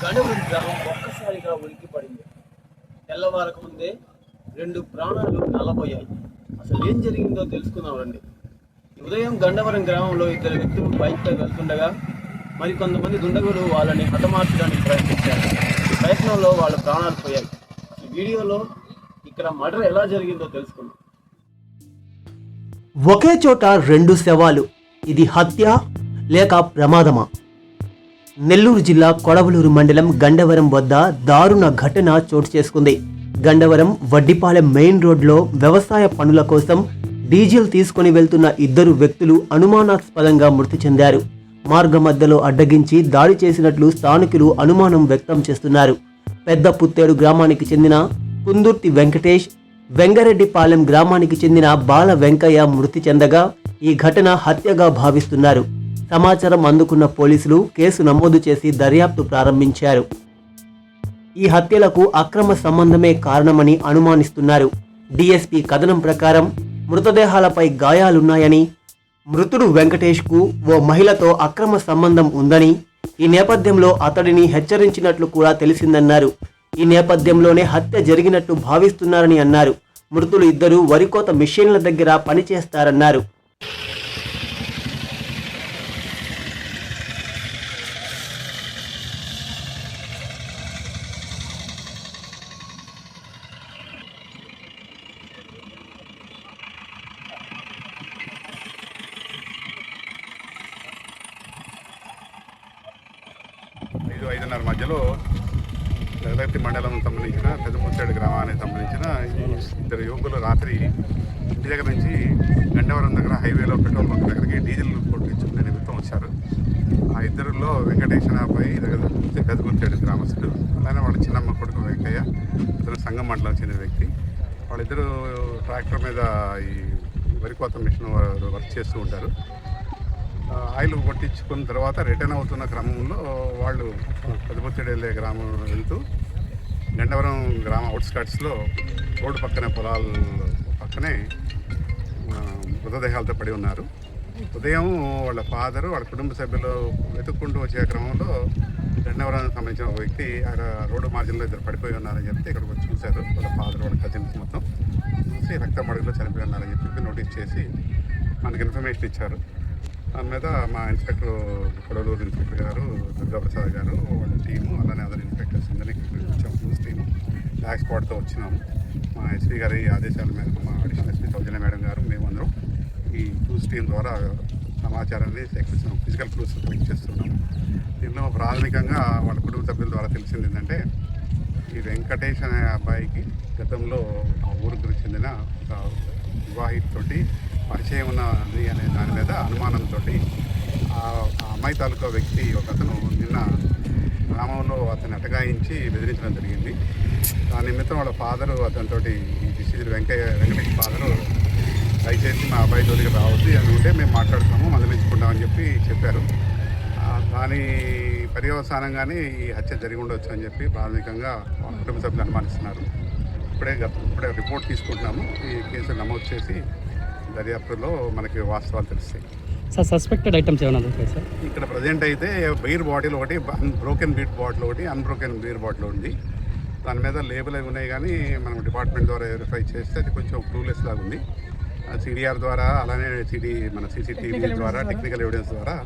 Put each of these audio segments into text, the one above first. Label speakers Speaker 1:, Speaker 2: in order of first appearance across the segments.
Speaker 1: గండవరం గ్రామం ఒక్కసారిగా ఉలిక్కిపడింది. తెల్లవారకు ముందే 2 ప్రాణాలు నల్లబోయాయి. అసలు ఏం జరిగిందో తెలుసుకుందామండి. ఉదయం గండవరం గ్రామంలో 2 వ్యక్తులు బైక్పై వెళ్తుండగా మరికొంతమంది దుండగులు వాళ్ళని హతమార్చడానికి ప్రయత్నించారు. ఈ ప్రయత్నంలో వాళ్ళ ప్రాణాలు పోయాయి. ఈ వీడియోలో ఇక్కడ మర్డర్ ఎలా జరిగిందో తెలుసుకుందాం.
Speaker 2: ఒకే చోట 2 శవాలు. ఇది హత్య లేక ప్రమాదమా? నెల్లూరు జిల్లా కొడవలూరు మండలం గండవరం వద్ద దారుణ ఘటన చోటు చేసుకుంది. గండవరం వడ్డిపాలెం మెయిన్ రోడ్లో వ్యవసాయ పనుల కోసం డీజిల్ తీసుకుని వెళ్తున్న 2 వ్యక్తులు అనుమానాస్పదంగా మృతి చెందారు. మార్గ మధ్యలో అడ్డగించి దాడి చేసినట్లు స్థానికులు అనుమానం వ్యక్తం చేస్తున్నారు. పెద్ద పుత్తేడు గ్రామానికి చెందిన కుందుర్తి వెంకటేష్, వెంగరెడ్డిపాలెం గ్రామానికి చెందిన బాల వెంకయ్య మృతి చెందగా ఈ ఘటన హత్యగా భావిస్తున్నారు. సమాచారం అందుకున్న పోలీసులు కేసు నమోదు చేసి దర్యాప్తు ప్రారంభించారు. ఈ హత్యలకు అక్రమ సంబంధమే కారణమని అనుమానిస్తున్నారు. డీఎస్పీ కథనం ప్రకారం మృతదేహాలపై గాయాలున్నాయని, మృతుడు వెంకటేష్కు ఓ మహిళతో అక్రమ సంబంధం ఉందని, ఈ నేపథ్యంలో అతడిని హెచ్చరించినట్లు కూడా తెలిసిందన్నారు. ఈ నేపథ్యంలోనే హత్య జరిగినట్లు భావిస్తున్నారని అన్నారు. మృతులు 2 వరికోత మిషన్ల దగ్గర పనిచేస్తారన్నారు.
Speaker 3: ఐదు 5:30 మధ్యలో జగదత్తి మండలం సంబంధించిన పెద్దపుత్తేడు గ్రామానికి సంబంధించిన 2 యువకులు రాత్రి ఇంటి దగ్గర నుంచి గండవరం దగ్గర హైవేలో పెట్రోల్ బంక్ దగ్గరికి డీజిల్ కొట్టించుకునే నిమిత్తం వచ్చారు. ఆ 2లో వెంకటేష్ అబ్బాయి పెద్దపుత్తేడు గ్రామస్తుడు, అలానే వాళ్ళ చిన్నమ్మ కొడుకు వెంకయ్య, అతను సంగం మండలం చెందిన వ్యక్తి. వాళ్ళిద్దరూ ట్రాక్టర్ మీద ఈ వరికోత మిషన్ వర్క్ చేస్తూ ఉంటారు. ఆయిల్ కొట్టించుకున్న తర్వాత రిటర్న్ అవుతున్న క్రమంలో వాళ్ళు పెద్దపుత్తేడు వెళ్ళే గ్రామం వెళ్తూ గండవరం గ్రామ అవుట్స్కట్స్లో రోడ్డు పక్కనే పొలాల పక్కనే మృతదేహాలతో పడి ఉన్నారు. ఉదయం వాళ్ళ ఫాదరు వాళ్ళ కుటుంబ సభ్యులు వెతుక్కుంటూ వచ్చే క్రమంలో గండవరానికి సంబంధించిన ఒక వ్యక్తి ఆయన రోడ్డు మార్జిన్లో 2 పడిపోయి ఉన్నారని చెప్తే ఇక్కడికి వచ్చి చూశారు. వాళ్ళ ఫాదర్ వాళ్ళ కజిన్స్ మొత్తం చూసి రక్త మడుగులో చనిపోయి ఉన్నారని చెప్పి నోటీస్ చేసి మనకి ఇన్ఫర్మేషన్ ఇచ్చారు. దాని మీద మా ఇన్స్పెక్టర్ కొడవలూరు ఇన్స్పెక్టర్ గారు దుర్గాప్రసాద్ గారు వాళ్ళ టీము, అలానే అదర్ ఇన్స్పెక్టర్స్ అందరినీ వచ్చాము. న్యూస్ టీము బ్లాక్ స్పాట్తో వచ్చినాము. మా ఎస్పీ గారి ఆదేశాల మేరకు మా అడిషనల్ ఎస్పీ సౌజన్య మేడం గారు మేమందరం ఈ న్యూస్ టీం ద్వారా సమాచారాన్ని సేకరిస్తున్నాం, ఫిజికల్ ప్రూఫ్స్ కలెక్ట్ చేస్తున్నాము. దీనిలో ప్రాథమికంగా వాళ్ళ కుటుంబ సభ్యుల ద్వారా తెలిసింది ఏంటంటే ఈ వెంకటేష్ అనే అబ్బాయికి గతంలో ఆ ఊరికి చెందిన ఒక వివాహితతోటి పరిచయం ఉన్నది అనే దాని మీద అనుమానంతో ఆ అమ్మాయి తాలూకా వ్యక్తి ఒక అతను నిన్న గ్రామంలో అతన్ని అటగాయించి బెదిరించడం జరిగింది. దాని నిమిత్తం వాళ్ళ ఫాదరు అతనితో ఈ డిసిజన్ వెంకటేష్ ఫాదరు దయచేసి మా అబ్బాయి జోలికి రావద్దు అని ఉంటే మేము మాట్లాడుతాము, మందలించుకుంటామని చెప్పారు. దాని పర్యవసానంగానే ఈ హత్య జరిగి ఉండొచ్చు అని చెప్పి ప్రాథమికంగా వాళ్ళ కుటుంబ సభ్యులు అనుమానిస్తున్నారు. ఇప్పుడే రిపోర్ట్ తీసుకుంటున్నాము. ఈ కేసు నమోదు చేసి దర్యాప్తులో మనకి వాస్తవాలు తెలుస్తాయి.
Speaker 4: సార్ సస్పెక్టెడ్ ఐటమ్స్ ఏమైనా ఉంటాయి సార్?
Speaker 3: ఇక్కడ ప్రజెంట్ అయితే బీర్ బాటిల్ ఒకటి, బ్రోకెన్ బీర్ బాటిల్ ఒకటి, అన్బ్రోకెన్ బీర్ బాటిల్ ఉంది. దాని మీద లేబుల్ అవి ఉన్నాయి, కానీ మనం డిపార్ట్మెంట్ ద్వారా వెరిఫై చేస్తే అది కొంచెం క్లూలెస్ లాగా ఉంది. సిడిఆర్ ద్వారా, అలానే మన సీసీటీవీ ద్వారా, టెక్నికల్ ఎవిడెన్స్ ద్వారా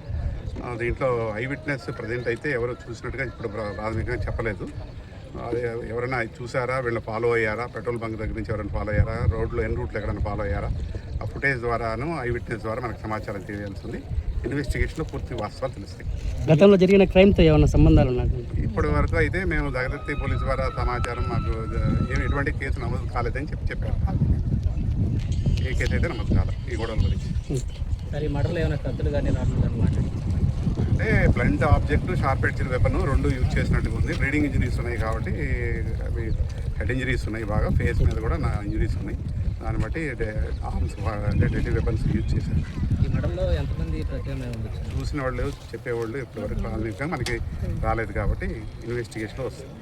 Speaker 3: దీంట్లో ఐ విట్నెస్ ప్రజెంట్ అయితే ఎవరు చూసినట్టుగా ఇప్పుడు ప్రాథమికంగా చెప్పలేదు. అదే ఎవరైనా చూసారా, వీళ్ళు ఫాలో అయ్యారా, పెట్రోల్ బంక్ దగ్గర నుంచి ఎవరైనా ఫాలో అయ్యారా, రోడ్లో రూట్లో ఎక్కడైనా ఫాలో అయ్యారా, ఆ ఫుటేజ్ ద్వారాను ఐ విట్నెస్ ద్వారా మనకు సమాచారం తెలియాల్సింది. ఇన్వెస్టిగేషన్లో పూర్తి వాస్తవాలు తెలుస్తాయి.
Speaker 4: గతంలో జరిగిన క్రైమ్తో ఏమైనా సంబంధాలు ఉన్నాయి?
Speaker 3: ఇప్పటి వరకు అయితే మేము జగదత్తి పోలీసు ద్వారా సమాచారం మాకు ఎటువంటి కేసు నమోదు కాలేదని చెప్పారు. ఏ కేసు అయితే నమోదు కాలేదు ఈ గొడవల గురించి.
Speaker 1: సరే, మర్డర్లో ఏమైనా కత్తులు కానీ రావడం
Speaker 3: అంటే blunt object, sharp edged weapon 2 use చేసినట్టుగా ఉంది. బ్లీడింగ్ ఇంజరీస్ ఉన్నాయి కాబట్టి అవి హెడ్ ఇంజరీస్ ఉన్నాయి, బాగా ఫేస్ మీద కూడా నా ఇంజరీస్ ఉన్నాయి. దాన్ని బట్టి ఆర్మ్స్ అంటే డెడ్లీ వెపన్స్ యూజ్ చేశారు.
Speaker 1: ఈ మర్డర్లో ఎంతమంది
Speaker 3: చూసిన వాళ్ళు చెప్పేవాళ్ళు ఇప్పటివరకు ప్రాథమికంగా మనకి రాలేదు కాబట్టి ఇన్వెస్టిగేషన్లో వస్తుంది.